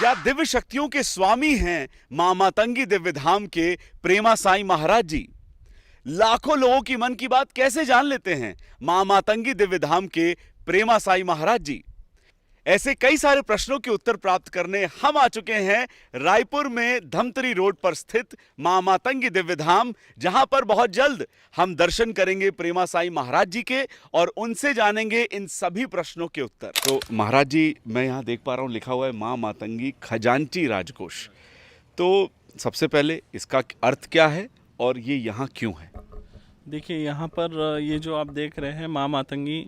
क्या दिव्य शक्तियों के स्वामी हैं मां मातंगी दिव्य धाम के प्रेमा साईं महाराज जी? लाखों लोगों की मन की बात कैसे जान लेते हैं मां मातंगी दिव्य धाम के प्रेमा साईं महाराज जी? ऐसे कई सारे प्रश्नों के उत्तर प्राप्त करने हम आ चुके हैं रायपुर में धमतरी रोड पर स्थित मां मातंगी दिव्य धाम, जहां पर बहुत जल्द हम दर्शन करेंगे प्रेमा साईं महाराज जी के और उनसे जानेंगे इन सभी प्रश्नों के उत्तर। तो महाराज जी, मैं यहां देख पा रहा हूं लिखा हुआ है मां मातंगी खजांची राजकोष। तो सबसे पहले इसका अर्थ क्या है और ये यहाँ क्यों है? देखिए, यहाँ पर ये जो आप देख रहे हैं माँ मातंगी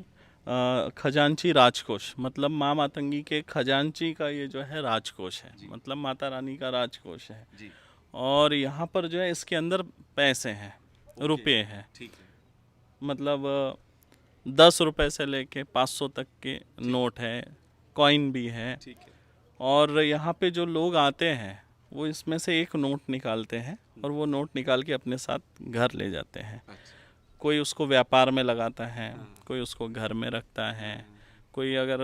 खजांची राजकोष, मतलब माँ मातंगी के खजांची का ये जो है राजकोष है, मतलब माता रानी का राजकोष है जी। और यहाँ पर जो है इसके अंदर पैसे हैं, रुपए हैं, ठीक है। मतलब 10 रुपए से लेके 500 तक के नोट है, कॉइन भी है, ठीक है। और यहाँ पे जो लोग आते हैं वो इसमें से एक नोट निकालते हैं और वो नोट निकाल के अपने साथ घर ले जाते हैं। कोई उसको व्यापार में लगाता है, कोई उसको घर में रखता है, कोई अगर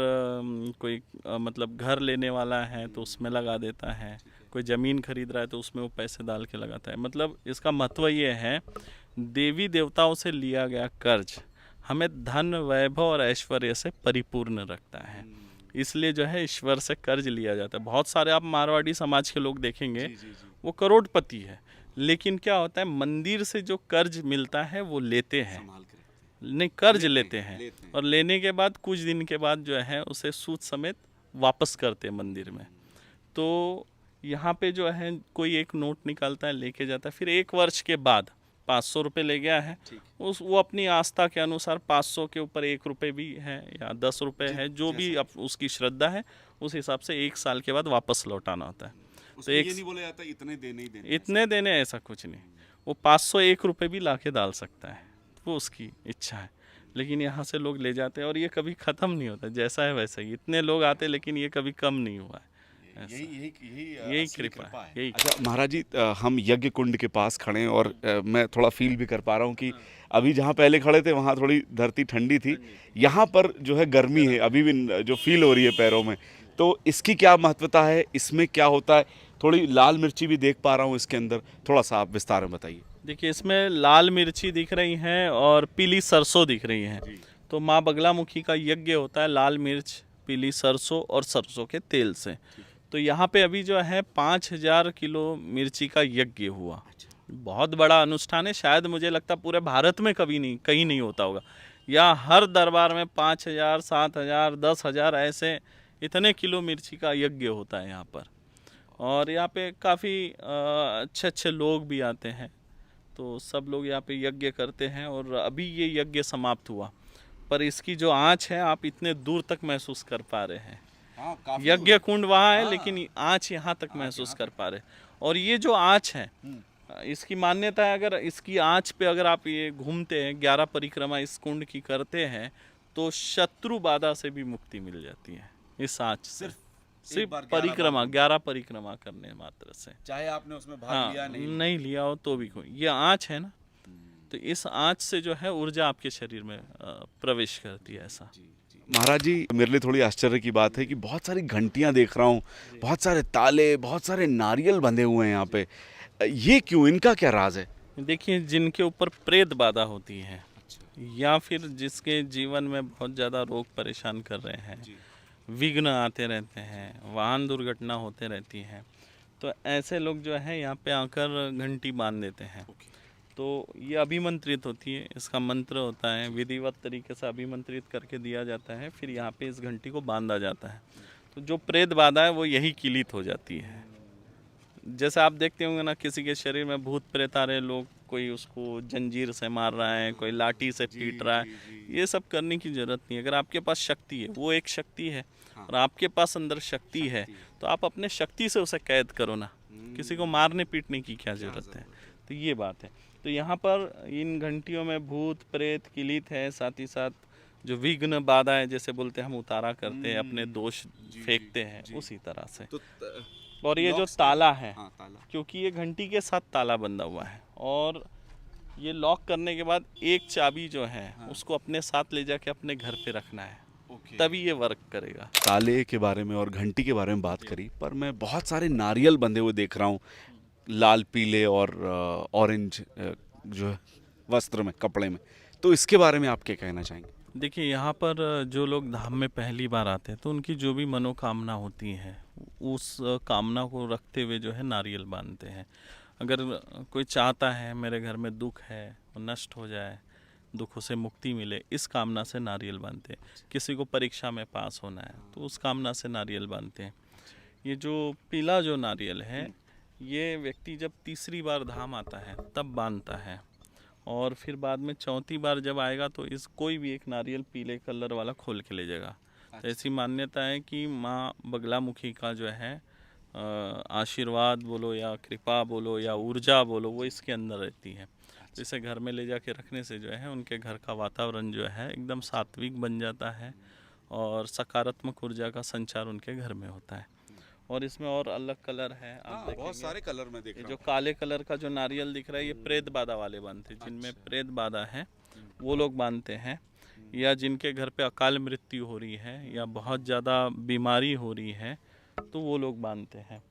कोई मतलब घर लेने वाला है तो उसमें लगा देता है, कोई ज़मीन खरीद रहा है तो उसमें वो पैसे डाल के लगाता है। मतलब इसका महत्व ये है, देवी देवताओं से लिया गया कर्ज हमें धन, वैभव और ऐश्वर्य से परिपूर्ण रखता है, इसलिए जो है ईश्वर से कर्ज लिया जाता है। बहुत सारे आप मारवाड़ी समाज के लोग देखेंगे, वो करोड़पति है, लेकिन क्या होता है, मंदिर से जो कर्ज मिलता है वो लेते हैं, नहीं कर्ज लेते हैं और लेने के बाद कुछ दिन के बाद जो है उसे सूद समेत वापस करते हैं मंदिर में। तो यहाँ पे जो है कोई एक नोट निकालता है, लेके जाता है, फिर 1 वर्ष के बाद 500 रुपये ले गया है, वो अपनी आस्था के अनुसार 500 के ऊपर 1 रुपये भी है या 10 रुपये है, जो भी उसकी श्रद्धा है उस हिसाब से 1 साल के बाद वापस लौटाना होता है। तो ये नहीं बोला जाता इतने देने ही देने, इतने देने ऐसा कुछ नहीं, वो 501 रुपये भी ला के डाल सकता है, वो उसकी इच्छा है। लेकिन यहाँ से लोग ले जाते हैं और ये कभी ख़त्म नहीं होता, जैसा है वैसा ही। इतने लोग आते हैं लेकिन ये कभी कम नहीं हुआ है। यही कृपा है, यही। अच्छा महाराज जी, हम यज्ञ कुंड के पास खड़े हैं और मैं थोड़ा फील भी कर पा रहा हूँ कि अभी जहाँ पहले खड़े थे वहाँ थोड़ी धरती ठंडी थी, यहाँ पर जो है गर्मी है, अभी भी जो फील हो रही है पैरों में। तो इसकी क्या महत्वता है, इसमें क्या होता है? थोड़ी लाल मिर्ची भी देख पा रहा हूँ इसके अंदर, थोड़ा सा आप विस्तार में बताइए। देखिए, इसमें लाल मिर्ची दिख रही हैं और पीली सरसों दिख रही हैं। तो माँ बगलामुखी का यज्ञ होता है लाल मिर्च, पीली सरसों और सरसों के तेल से। तो यहाँ पे अभी जो है 5000 किलो मिर्ची का यज्ञ हुआ। बहुत बड़ा अनुष्ठान है, शायद मुझे लगता पूरे भारत में कभी नहीं, कहीं नहीं होता होगा। या हर दरबार में 5000, 7000, 10,000 ऐसे इतने किलो मिर्ची का यज्ञ होता है यहाँ पर। और यहाँ पे काफ़ी अच्छे अच्छे लोग भी आते हैं, तो सब लोग यहाँ पे यज्ञ करते हैं। और अभी ये यज्ञ समाप्त हुआ, पर इसकी जो आँच है आप इतने दूर तक महसूस कर पा रहे हैं। यज्ञ कुंड वहाँ है, लेकिन आँच यहाँ तक महसूस कर पा रहे। और ये जो आँच है, इसकी मान्यता है, अगर इसकी आँच पे अगर आप ये घूमते हैं, 11 परिक्रमा इस कुंड की करते हैं, तो शत्रु बाधा से भी मुक्ति मिल जाती है इस आँच से। सिर्फ परिक्रमा, 11 परिक्रमा करने मात्र से, चाहे आपने उसमें भाग लिया नहीं लिया हो तो भी कोई, ये आँच है ना, तो इस आँच से जो है ऊर्जा आपके शरीर में प्रवेश करती है। ऐसा महाराज जी, मेरे लिए थोड़ी आश्चर्य की बात है कि बहुत सारी घंटियां देख रहा हूँ, बहुत सारे ताले, बहुत सारे नारियल बंधे हुए हैं यहाँ पे। ये क्यों, इनका क्या राज है? देखिए, जिनके ऊपर प्रेत बाधा होती है या फिर जिसके जीवन में बहुत ज़्यादा रोग परेशान कर रहे हैं, विघ्न आते रहते हैं, वाहन दुर्घटना होते रहती है, तो ऐसे लोग जो है यहाँ पे आकर घंटी बांध देते हैं। तो ये अभिमंत्रित होती है, इसका मंत्र होता है, विधिवत तरीके से अभिमंत्रित करके दिया जाता है, फिर यहाँ पे इस घंटी को बांधा जाता है। तो जो प्रेत बाधा है वो यही किलित हो जाती है। जैसे आप देखते होंगे ना, किसी के शरीर में भूत प्रेत आ रहे लोग, कोई उसको जंजीर से मार रहा है, कोई लाठी से पीट रहा है, ये सब करने की जरूरत नहीं है। अगर आपके पास शक्ति है, वो एक शक्ति है, और आपके पास अंदर शक्ति है, तो आप अपने शक्ति से उसे कैद करो ना, किसी को मारने पीटने की क्या जरूरत है। तो ये बात है। तो यहाँ पर इन घंटियों में भूत प्रेत किलित है, साथ ही साथ जो विघ्न बाधा है, जैसे बोलते हैं हम उतारा करते हैं, अपने दोष फेंकते हैं, उसी तरह से। और ये जो ताला है, क्योंकि ये घंटी के साथ ताला बंधा हुआ है, और ये लॉक करने के बाद एक चाबी जो है उसको अपने साथ ले जाके अपने घर पे रखना है। तभी ये वर्क करेगा। ताले के बारे में और घंटी के बारे में बात करी, पर मैं बहुत सारे नारियल बंधे हुए देख रहा हूँ, लाल पीले और ऑरेंज जो है वस्त्र में, कपड़े में, तो इसके बारे में आप क्या कहना चाहेंगे? देखिए, यहाँ पर जो लोग धाम में पहली बार आते हैं तो उनकी जो भी मनोकामना होती है उस कामना को रखते हुए जो है नारियल बांधते हैं। अगर कोई चाहता है मेरे घर में दुख है वो नष्ट हो जाए, दुखों से मुक्ति मिले, इस कामना से नारियल बांधते हैं। किसी को परीक्षा में पास होना है तो उस कामना से नारियल बांधते हैं। ये जो पीला जो नारियल है ये व्यक्ति जब तीसरी बार धाम आता है तब बांधता है, और फिर बाद में चौथी बार जब आएगा तो इस कोई भी एक नारियल पीले कलर वाला खोल के ले जाएगा। तो ऐसी मान्यता है कि माँ बगलामुखी का जो है आशीर्वाद बोलो या कृपा बोलो या ऊर्जा बोलो वो इसके अंदर रहती है। तो इसे घर में ले जाके रखने से जो है उनके घर का वातावरण जो है एकदम सात्विक बन जाता है और सकारात्मक ऊर्जा का संचार उनके घर में होता है। और इसमें और अलग कलर है, आप देखेंगे बहुत सारे कलर में देख ये रहा जो हूँ। काले कलर का जो नारियल दिख रहा है ये प्रेत बाधा वाले बांधते हैं। जिनमें प्रेत बाधा है वो लोग बांधते हैं, या जिनके घर पे अकाल मृत्यु हो रही है या बहुत ज़्यादा बीमारी हो रही है तो वो लोग बांधते हैं।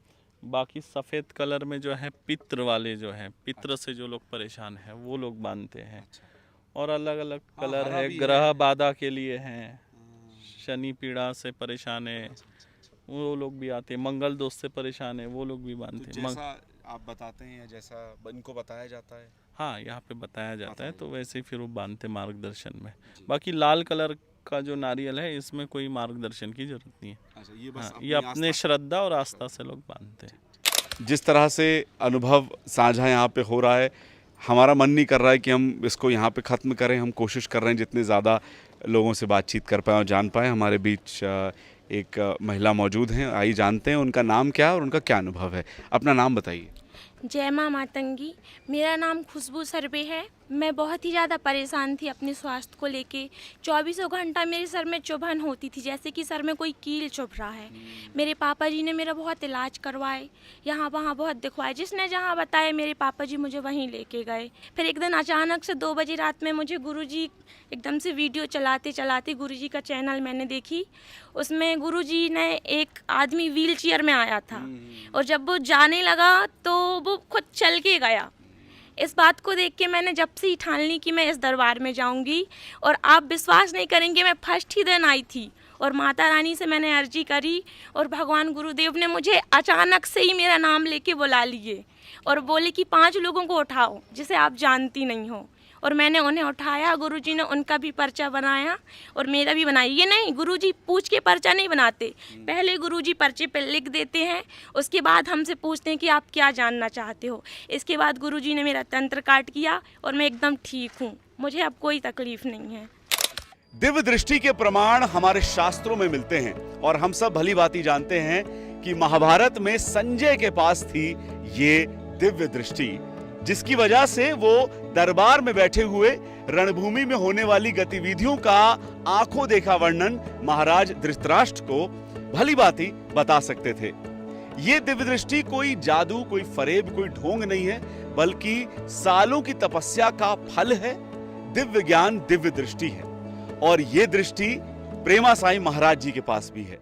बाकी सफ़ेद कलर में जो है पित्र वाले जो है, पित्र से जो लोग परेशान हैं वो लोग बांधते हैं। और अलग अलग कलर हरा है, भी ग्रह बाधा के लिए हैं, शनि पीड़ा से परेशान है वो लोग भी आते हैं, मंगल दोष से परेशान है वो लोग भी बांधते हैं। जैसा आप बताते हैं या जैसा इनको बताया जाता है, हाँ, यहाँ पे बताया जाता है तो वैसे ही फिर वो बांधते मार्गदर्शन में। बाकी लाल कलर का जो नारियल है इसमें कोई मार्गदर्शन की जरूरत नहीं है। अच्छा, ये बस हाँ, ये अपने श्रद्धा और आस्था से लोग बांधते हैं। जिस तरह से अनुभव साझा यहाँ पे हो रहा है, हमारा मन नहीं कर रहा है कि हम इसको यहाँ पे ख़त्म करें। हम कोशिश कर रहे हैं जितने ज़्यादा लोगों से बातचीत कर पाएँ और जान पाएँ। हमारे बीच एक महिला मौजूद हैं, आइए जानते हैं उनका नाम क्या है और उनका क्या अनुभव है। अपना नाम बताइए। जय माँ मातंगी। मेरा नाम खुशबू सरबे है। मैं बहुत ही ज़्यादा परेशान थी अपने स्वास्थ्य को लेके। 24 घंटा मेरे सर में चुभन होती थी, जैसे कि सर में कोई कील चुभ रहा है। मेरे पापा जी ने मेरा बहुत इलाज करवाए, यहाँ वहाँ बहुत दिखवाए, जिसने जहाँ बताया मेरे पापा जी मुझे वहीं लेके गए। फिर एक दिन अचानक से 2 बजे रात में मुझे गुरुजी एकदम से वीडियो चलाते चलाते गुरुजी का चैनल मैंने देखी। उसमें गुरुजी ने एक आदमी व्हील चेयर में आया था और जब वो जाने लगा तो वो खुद चल के गया। इस बात को देख के मैंने जब से ही ठान ली कि मैं इस दरबार में जाऊंगी, और आप विश्वास नहीं करेंगे, मैं फर्स्ट ही दिन आई थी और माता रानी से मैंने अर्जी करी और भगवान गुरुदेव ने मुझे अचानक से ही मेरा नाम लेके बुला लिए और बोले कि 5 लोगों को उठाओ जिसे आप जानती नहीं हो। और मैंने उन्हें उठाया, गुरुजी ने उनका भी पर्चा बनाया और मेरा भी बनाया। ये नहीं, गुरुजी पूछ के पर्चा नहीं बनाते, पहले गुरुजी पर्चे पे लिख देते हैं, उसके बाद हमसे पूछते हैं कि आप क्या जानना चाहते हो। इसके बाद गुरुजी ने मेरा तंत्र काट किया और मैं एकदम ठीक हूँ, मुझे अब कोई तकलीफ नहीं है। दिव्य दृष्टि के प्रमाण हमारे शास्त्रों में मिलते हैं और हम सब भली भांति जानते हैं कि महाभारत में संजय के पास थी ये दिव्य दृष्टि, जिसकी वजह से वो दरबार में बैठे हुए रणभूमि में होने वाली गतिविधियों का आंखों देखा वर्णन महाराज धृतराष्ट्र को भली भांति बता सकते थे। ये दिव्य दृष्टि कोई जादू, कोई फरेब, कोई ढोंग नहीं है, बल्कि सालों की तपस्या का फल है। दिव्य ज्ञान दिव्य दृष्टि है और ये दृष्टि प्रेमा साईं महाराज जी के पास भी है।